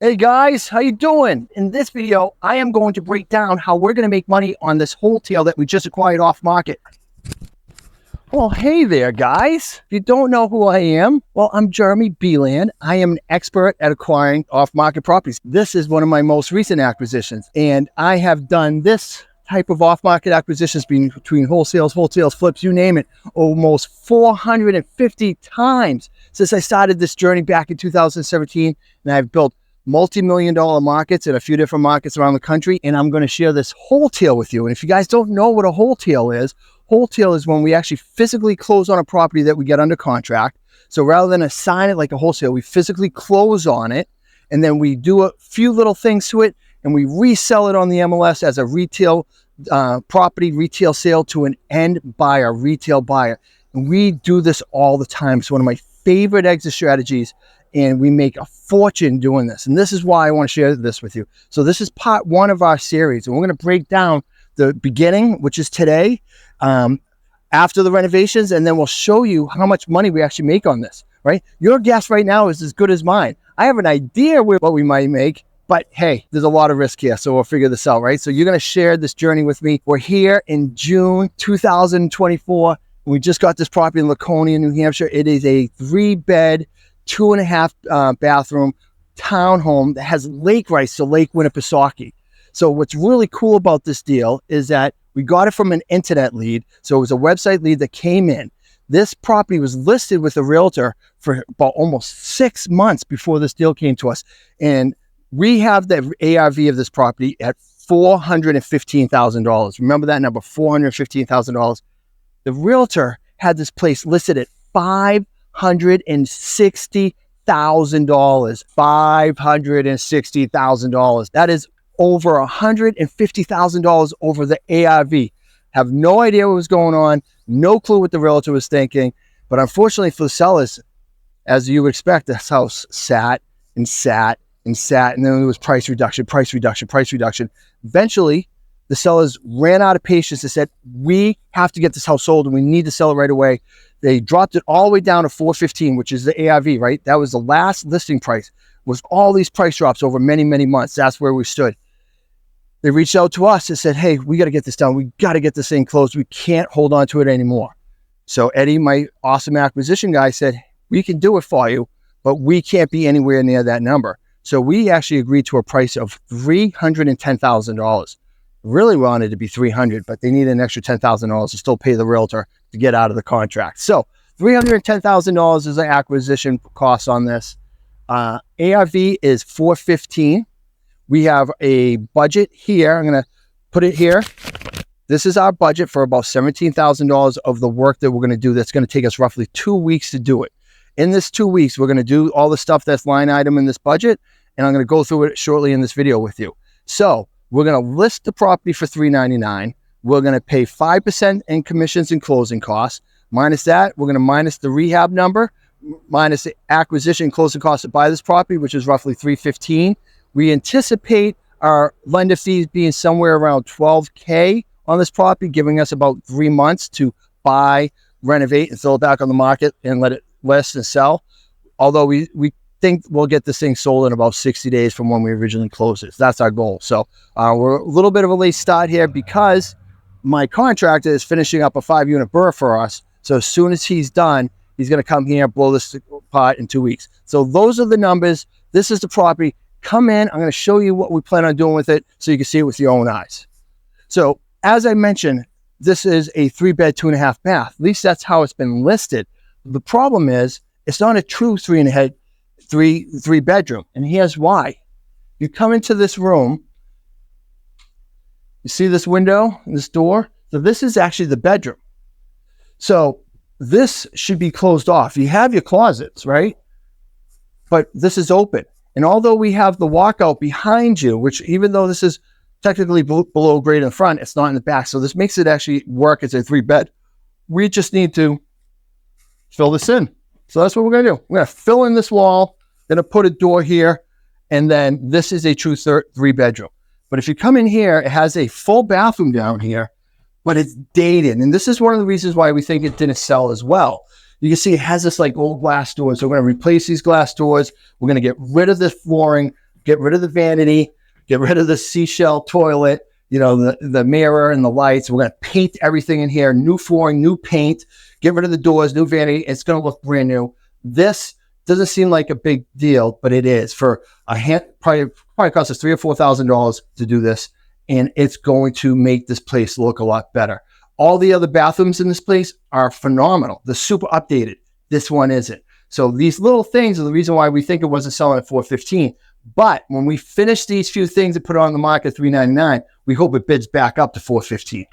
Hey guys, how you doing? In this video, I am going to break down how we're going to make money on this wholetail that we just acquired off market. Well, hey there guys. If you don't know who I am, well, I'm Jeremy Beland. I am an expert at acquiring off-market properties. This is one of my most recent acquisitions, and I have done this type of off-market acquisitions between wholesales, flips, you name it, almost 450 times since I started this journey back in 2017, and I've built multi-million-dollar markets in a few different markets around the country, and I'm going to share this wholetail with you. And if you guys don't know what a wholetail is when we actually physically close on a property that we get under contract. So rather than assign it like a wholesale, we physically close on it, and then we do a few little things to it, and we resell it on the MLS as a retail property, retail sale to an end buyer, retail buyer. And we do this all the time. It's one of my favorite exit strategies, and we make a fortune doing this. And this is why I want to share this with you. So this is part one of our series, and we're going to break down the beginning, which is today, after the renovations, and then we'll show you how much money we actually make on this, right? Your guess right now is as good as mine. I have an idea what we might make, but hey, there's a lot of risk here, so we'll figure this out, right? So you're going to share this journey with me. We're here in June 2024. We just got this property in Laconia, New Hampshire. It is a 3-bed, 2.5 bathroom townhome that has lake rights to Lake Winnipesaukee. So what's really cool about this deal is that we got it from an internet lead. So it was a website lead that came in. This property was listed with a realtor for about almost 6 months before this deal came to us. And we have the ARV of this property at $415,000. Remember that number, $415,000. The realtor had this place listed at $560,000. $560,000. That is over $150,000 over the ARV. Have no idea what was going on, no clue what the realtor was thinking. But unfortunately for the sellers, as you would expect, this house sat and sat and sat, and then there was price reduction. Eventually, the sellers ran out of patience and said, we have to get this house sold and we need to sell it right away. They dropped it all the way down to $415,000, which is the ARV, right? That was the last listing price, was all these price drops over many, many months. That's where we stood. They reached out to us and said, hey, we got to get this done. We got to get this thing closed. We can't hold on to it anymore. So Eddie, my awesome acquisition guy, said, we can do it for you, but we can't be anywhere near that number. So we actually agreed to a price of $310,000. Really wanted to be $300,000, but they needed an extra $10,000 to still pay the realtor to get out of the contract. So $310,000 is the acquisition cost on this. ARV is $415,000. We have a budget here. I'm going to put it here. This is our budget for about $17,000 of the work that we're going to do. That's going to take us roughly 2 weeks to do it. In this 2 weeks, we're going to do all the stuff that's line item in this budget, and I'm going to go through it shortly in this video with you. So we're going to list the property for $399,000. We're going to pay 5% in commissions and closing costs. Minus that, we're going to minus the rehab number, minus the acquisition and closing costs to buy this property, which is roughly $315,000. We anticipate our lender fees being somewhere around $12,000 on this property, giving us about 3 months to buy, renovate, and throw it back on the market and let it list and sell. Although we think we'll get this thing sold in about 60 days from when we originally closed it. So that's our goal. So we're a little bit of a late start here because my contractor is finishing up a 5-unit burr for us. So as soon as he's done, he's going to come here and blow this apart in 2 weeks. So those are the numbers. This is the property. Come in. I'm going to show you what we plan on doing with it so you can see it with your own eyes. So as I mentioned, this is a 3-bed, 2.5 bath. At least that's how it's been listed. The problem is it's not a true 3 bedroom. And here's why. You come into this room, you see this window, this door. So this is actually the bedroom. So this should be closed off. You have your closets, right? But this is open. And although we have the walkout behind you, which even though this is technically below grade in front, it's not in the back. So this makes it actually work as a 3-bed. We just need to fill this in. So that's what we're going to do. We're going to fill in this wall, then put a door here, and then this is a true 3-bedroom. But if you come in here, it has a full bathroom down here, but it's dated. And this is one of the reasons why we think it didn't sell as well. You can see it has this like old glass doors. So we're going to replace these glass doors. We're going to get rid of this flooring. get rid of the vanity, get rid of the seashell toilet, you know, the mirror and the lights. We're going to paint everything in here, new flooring, new paint, get rid of the doors, new vanity. It's going to look brand new. This doesn't seem like a big deal, but it is. For a hand, probably cost us $3,000 or $4,000 to do this, and it's going to make this place look a lot better. All the other bathrooms in this place are phenomenal. They're super updated. This one isn't. So these little things are the reason why we think it wasn't selling at $415. But when we finish these few things and put it on the market at $399, we hope it bids back up to $415.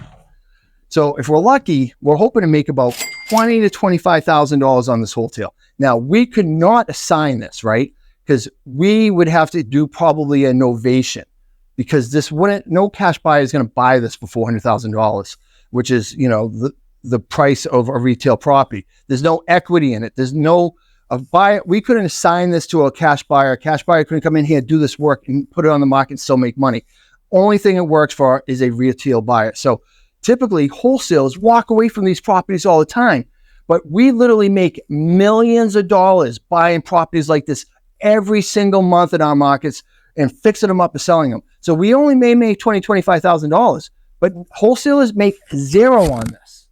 So if we're lucky, we're hoping to make about $20,000 to $25,000 on this Wholetail. Now, we could not assign this, right? Because we would have to do probably a novation, because this wouldn't, no cash buyer is going to buy this for $400,000, which is, you know, the price of a retail property. There's no equity in it. There's no a buyer. We couldn't assign this to a cash buyer. A cash buyer couldn't come in here, do this work, and put it on the market and still make money. Only thing it works for is a retail buyer. So typically, wholesalers walk away from these properties all the time, but we literally make millions of dollars buying properties like this every single month in our markets and fixing them up and selling them. So we only may make $20,000, $25,000, but wholesalers make zero on this.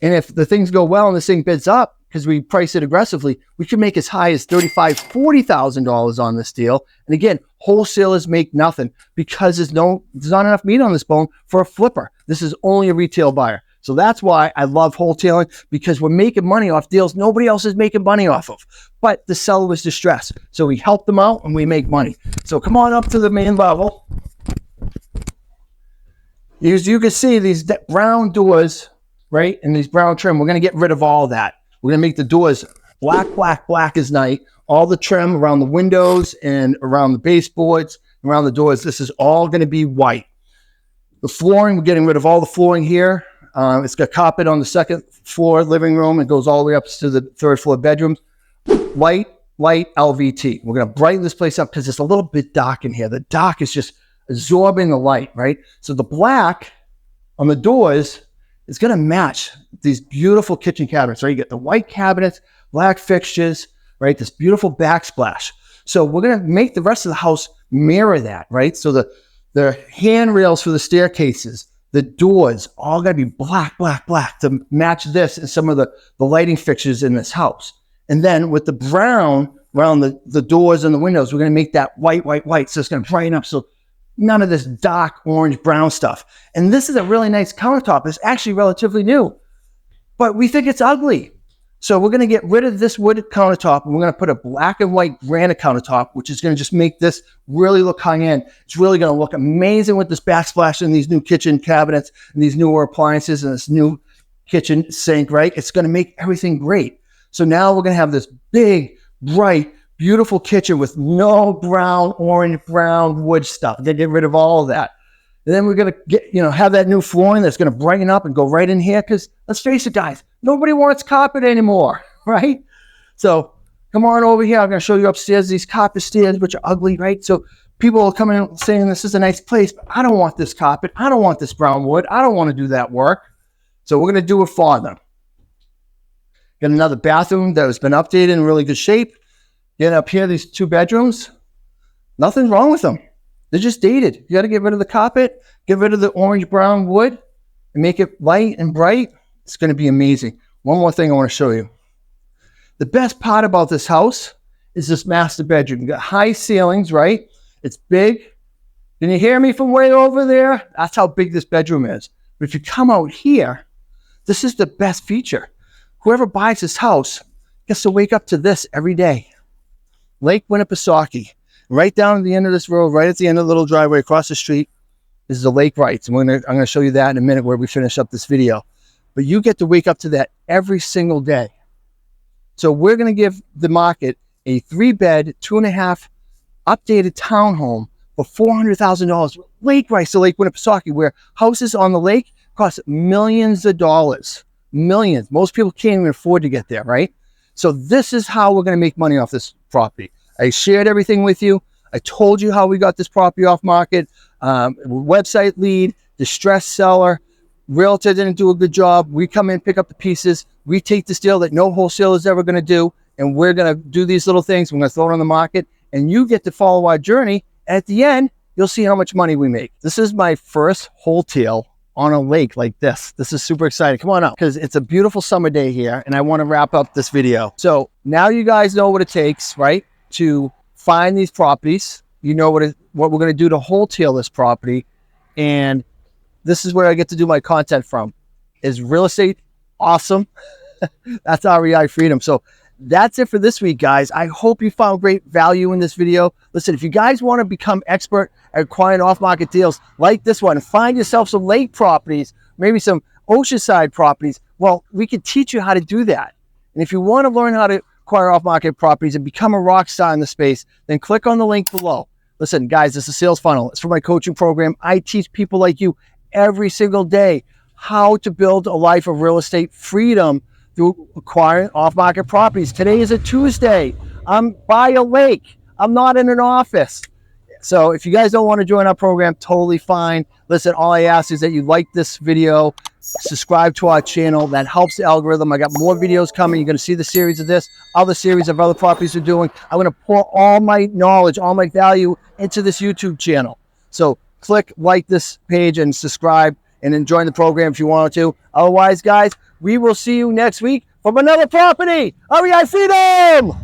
And if the things go well and this thing bids up, because we price it aggressively, we could make as high as $35,000, $40,000 on this deal. And again, wholesalers make nothing because there's not enough meat on this bone for a flipper. This is only a retail buyer. So that's why I love wholetailing, because we're making money off deals nobody else is making money off of. But the seller was distressed. So we help them out and we make money. So come on up to the main level. As you can see, these brown doors, right, and these brown trim, we're going to get rid of all that. We're going to make the doors black, black, black as night. All the trim around the windows and around the baseboards, around the doors, this is all going to be white. The flooring, we're getting rid of all the flooring here. It's got carpet on the second floor living room. It goes all the way up to the third floor bedrooms. Light LVT. We're going to brighten this place up because it's a little bit dark in here. The dark is just absorbing the light, right? So the black on the doors is going to match these beautiful kitchen cabinets, right? You get the white cabinets, black fixtures, right? This beautiful backsplash. So we're going to make the rest of the house mirror that, right? So the handrails for the staircases, the doors, all got to be black, black, black to match this and some of the lighting fixtures in this house. And then with the brown around the doors and the windows, we're going to make that white, white, white. So it's going to brighten up. So none of this dark orange brown stuff. And this is a really nice countertop. It's actually relatively new, but we think it's ugly. So we're going to get rid of this wood countertop and we're going to put a black and white granite countertop, which is going to just make this really look high end. It's really going to look amazing with this backsplash and these new kitchen cabinets and these newer appliances and this new kitchen sink, right? It's going to make everything great. So now we're going to have this big, bright, beautiful kitchen with no brown, orange, brown wood stuff. They get rid of all of that. And then we're going to get, have that new flooring that's going to brighten up and go right in here. Because let's face it, guys, nobody wants carpet anymore, right? So come on over here. I'm going to show you upstairs, these carpet stairs, which are ugly, right? So people will come in saying this is a nice place, but I don't want this carpet. I don't want this brown wood. I don't want to do that work. So we're going to do it for them. Got another bathroom that has been updated in really good shape. Get up here, these 2 bedrooms. Nothing's wrong with them. They're just dated. You got to get rid of the carpet, get rid of the orange brown wood, and make it light and bright. It's going to be amazing. One more thing I want to show you. The best part about this house is this master bedroom. You got high ceilings, right? It's big. Can you hear me from way over there? That's how big this bedroom is. But if you come out here, this is the best feature. Whoever buys this house gets to wake up to this every day. Lake Winnipesaukee, right down at the end of this road, right at the end of the little driveway across the street, is the lake rights. And I'm going to show you that in a minute where we finish up this video. But you get to wake up to that every single day. So we're going to give the market a 3-bed, 2.5 updated townhome for $400,000. Lake rights to Lake Winnipesaukee, where houses on the lake cost millions of dollars. Millions. Most people can't even afford to get there, right? So this is how we're going to make money off this property. I shared everything with you. I told you how we got this property off market. Website lead, distressed seller, realtor didn't do a good job. We come in, pick up the pieces. We take this deal that no wholesaler is ever going to do, and we're going to do these little things. We're going to throw it on the market, and you get to follow our journey. At the end, you'll see how much money we make. This is my first wholetail on a lake like this. This is super exciting. Come on up, because it's a beautiful summer day here, and I want to wrap up this video. So now you guys know what it takes, right, to find these properties. You know what we're going to do to wholetail this property, and this is where I get to do my content from. Is real estate awesome? That's REI freedom. So that's it for this week, guys. I hope you found great value in this video. Listen, if you guys want to become expert at acquiring off-market deals like this one, find yourself some lake properties, maybe some oceanside properties, well, we can teach you how to do that. And if you want to learn how to acquire off-market properties and become a rock star in the space, then click on the link below. Listen, guys, this is Sales Funnel. It's for my coaching program. I teach people like you every single day how to build a life of real estate freedom through acquiring off-market properties. Today is a Tuesday. I'm by a lake. I'm not in an office. So if you guys don't want to join our program, totally fine. Listen, all I ask is that you like this video, subscribe to our channel. That helps the algorithm. I got more videos coming. You're going to see the series of this, other series of other properties we're doing. I'm going to pour all my knowledge, all my value into this YouTube channel. So click like this page and subscribe and join the program if you want to. Otherwise, guys, we will see you next week from another property. REI Freedom!